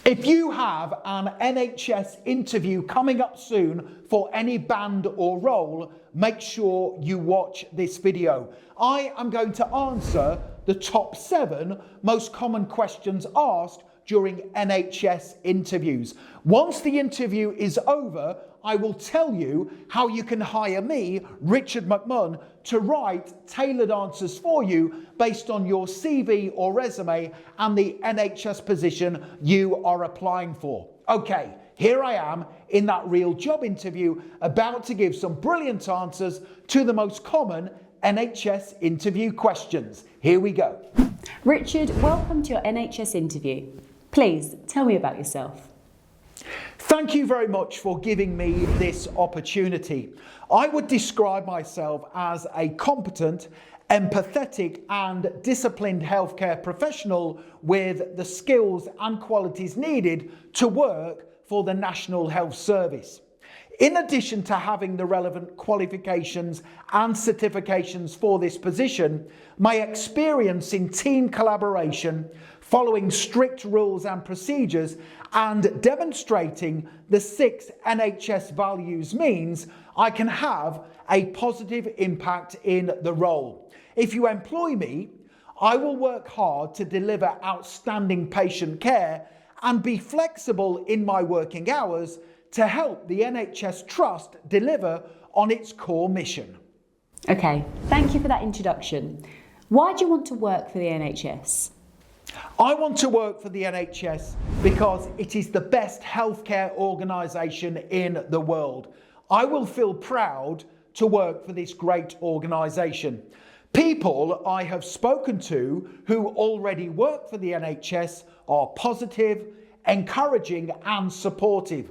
If you have an NHS interview coming up soon for any band or role, make sure you watch this video. I am going to answer the top 7 most common questions asked during NHS interviews. Once the interview is over, I will tell you how you can hire me, Richard McMunn, to write tailored answers for you based on your CV or resume and the NHS position you are applying for. Okay, here I am in that real job interview, about to give some brilliant answers to the most common NHS interview questions. Here we go. Richard, welcome to your NHS interview. Please tell me about yourself. Thank you very much for giving me this opportunity. I would describe myself as a competent, empathetic and disciplined healthcare professional with the skills and qualities needed to work for the National Health Service. In addition to having the relevant qualifications and certifications for this position, my experience in team collaboration, following strict rules and procedures, and demonstrating the 6 NHS values means I can have a positive impact in the role. If you employ me, I will work hard to deliver outstanding patient care and be flexible in my working hours to help the NHS Trust deliver on its core mission. Okay, thank you for that introduction. Why do you want to work for the NHS? I want to work for the NHS because it is the best healthcare organisation in the world. I will feel proud to work for this great organisation. People I have spoken to who already work for the NHS are positive, encouraging and supportive.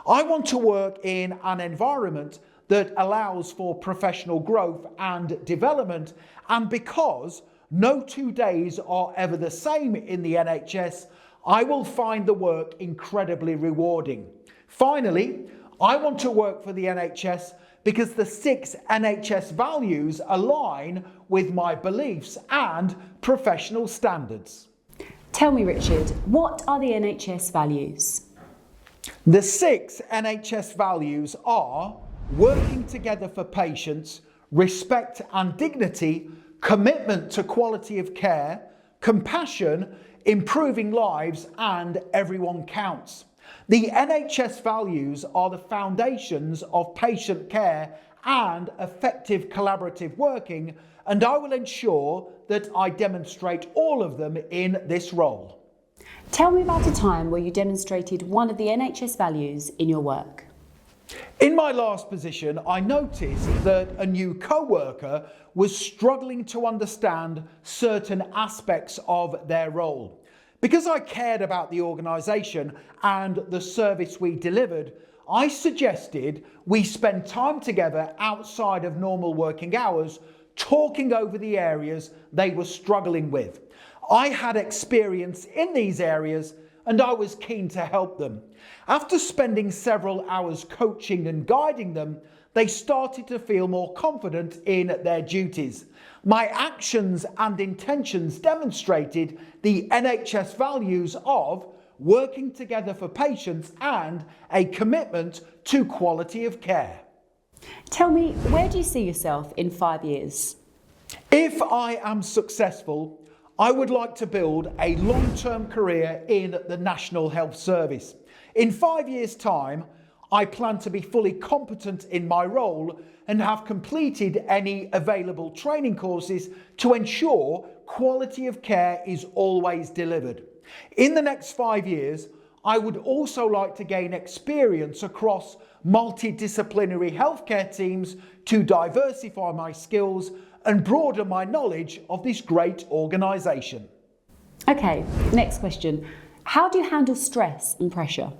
I want to work in an environment that allows for professional growth and development, and because no 2 days are ever the same in the NHS, I will find the work incredibly rewarding. Finally, I want to work for the NHS because the 6 NHS values align with my beliefs and professional standards. Tell me, Richard, what are the NHS values? The 6 NHS values are working together for patients, respect and dignity, commitment to quality of care, compassion, improving lives, and everyone counts. The NHS values are the foundations of patient care and effective collaborative working, and I will ensure that I demonstrate all of them in this role. Tell me about a time where you demonstrated one of the NHS values in your work. In my last position, I noticed that a new co-worker was struggling to understand certain aspects of their role. Because I cared about the organisation and the service we delivered, I suggested we spend time together outside of normal working hours, talking over the areas they were struggling with. I had experience in these areas and I was keen to help them. After spending several hours coaching and guiding them, they started to feel more confident in their duties. My actions and intentions demonstrated the NHS values of working together for patients and a commitment to quality of care. Tell me, where do you see yourself in 5 years? If I am successful, I would like to build a long-term career in the National Health Service. In 5 years' time, I plan to be fully competent in my role and have completed any available training courses to ensure quality of care is always delivered. In the next 5 years, I would also like to gain experience across multidisciplinary healthcare teams to diversify my skills and broaden my knowledge of this great organisation. Okay, next question. How do you handle stress and pressure?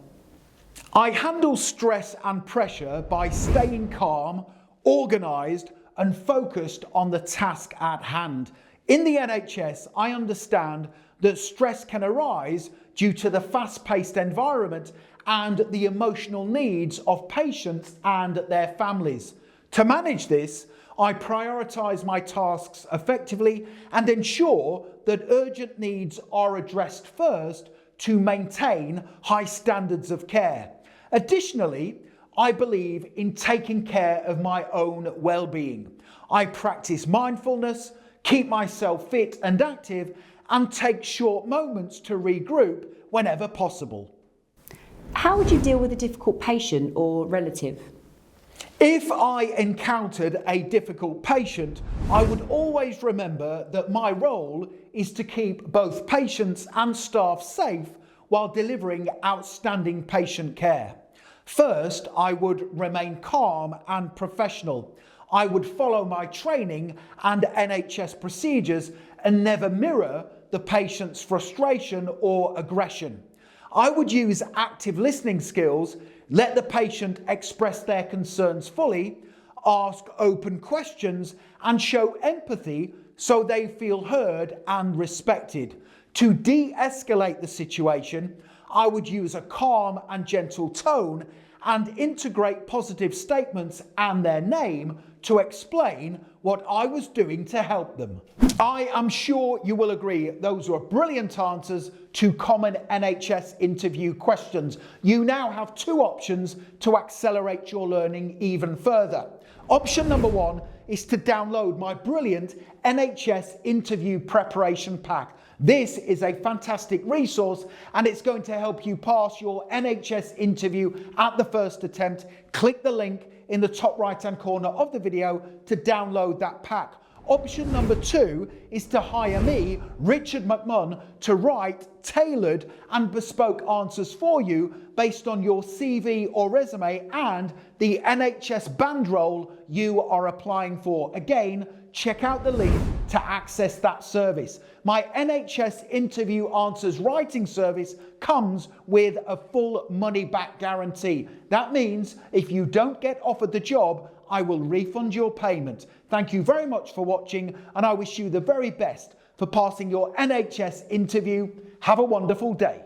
I handle stress and pressure by staying calm, organised and focused on the task at hand. In the NHS, I understand that stress can arise due to the fast-paced environment and the emotional needs of patients and their families. To manage this, I prioritise my tasks effectively and ensure that urgent needs are addressed first to maintain high standards of care. Additionally, I believe in taking care of my own well-being. I practice mindfulness, keep myself fit and active, and take short moments to regroup whenever possible. How would you deal with a difficult patient or relative? If I encountered a difficult patient, I would always remember that my role is to keep both patients and staff safe while delivering outstanding patient care. First, I would remain calm and professional. I would follow my training and NHS procedures and never mirror the patient's frustration or aggression. I would use active listening skills, let the patient express their concerns fully, ask open questions, and show empathy so they feel heard and respected. To de-escalate the situation, I would use a calm and gentle tone and integrate positive statements and their name to explain what I was doing to help them. I am sure you will agree those were brilliant answers to common NHS interview questions. You now have two options to accelerate your learning even further. Option number one is to download my brilliant NHS interview preparation pack. This is a fantastic resource and it's going to help you pass your NHS interview at the first attempt. Click the link in the top right hand corner of the video to download that pack. Option number two is to hire me, Richard McMunn, to write tailored and bespoke answers for you based on your CV or resume and the NHS band role you are applying for. Again, check out the link to access that service. My NHS interview answers writing service comes with a full money back guarantee. That means if you don't get offered the job, I will refund your payment. Thank you very much for watching and I wish you the very best for passing your NHS interview. Have a wonderful day.